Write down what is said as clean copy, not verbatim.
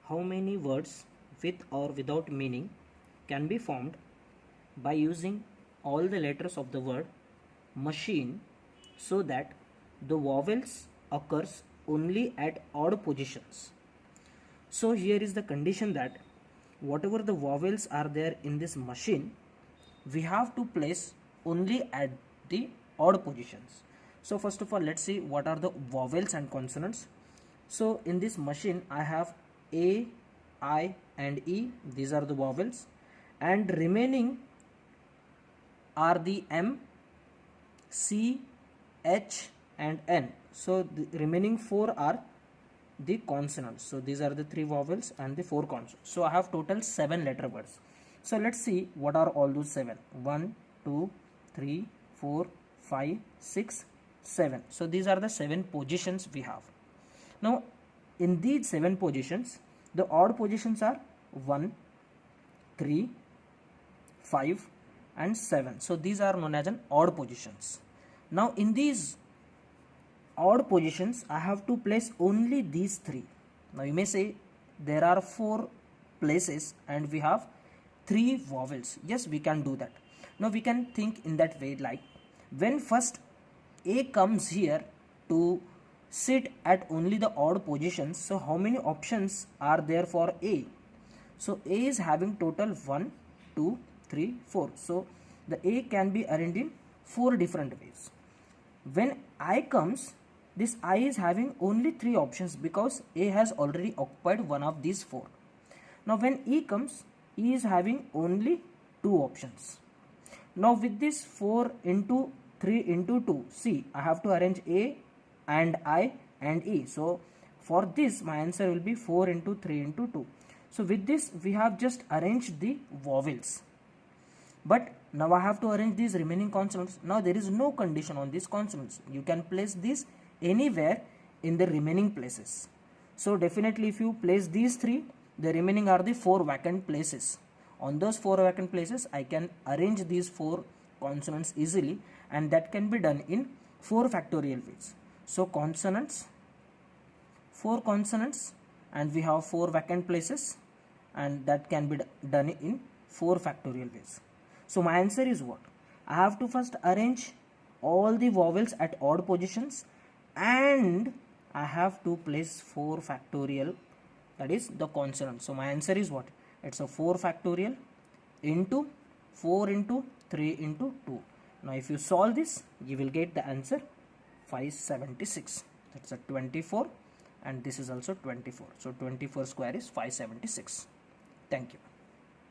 how many words with or without meaning can be formed by using all the letters of the word machine so that the vowels occurs only at odd positions. So here is the condition that whatever the vowels are there in this machine, we have to place only at the odd positions. So first of all, let's see what are the vowels and consonants. So in this machine I have A, I and E, these are the vowels, and remaining are the M, C, H and N. So the remaining 4 are the consonants. So these are the 3 vowels and the 4 consonants. So I have total 7 letter words. So let's see what are all those 7. 1, 2, 3, 4, 5, 6, 7. So these are the 7 positions we have. Now in these 7 positions, the odd positions are 1, 3, 5 and 7. So these are known as an odd positions. Now in these odd positions I have to place only these 3. Now you may say there are 4 places and we have 3 vowels. Yes, we can do that. Now we can think in that way, like when first A comes here to sit at only the odd positions, so how many options are there for A? So A is having total 1, 2, 3, 4. So the A can be arranged in 4 different ways. When I comes, this I is having only 3 options because A has already occupied one of these 4. Now when E comes, E is having only 2 options. Now with this 4 into 3 into 2, see, I have to arrange A and I and E. So for this my answer will be 4 into 3 into 2. So with this we have just arranged the vowels. But now I have to arrange these remaining consonants. Now there is no condition on these consonants. You can place these anywhere in the remaining places. So definitely if you place these 3, the remaining are the 4 vacant places. On those 4 vacant places I can arrange these 4 consonants easily, and that can be done in 4 factorial ways. So consonants, 4 consonants, and we have 4 vacant places, and that can be done in 4 factorial ways. So my answer is what? I have to first arrange all the vowels at odd positions, and I have to place 4 factorial, that is the consonant. So my answer is what? It's a 4 factorial into 4 into 3 into 2. Now if you solve this, you will get the answer 576. That's a 24, and this is also 24. So 24 square is 576. Thank you.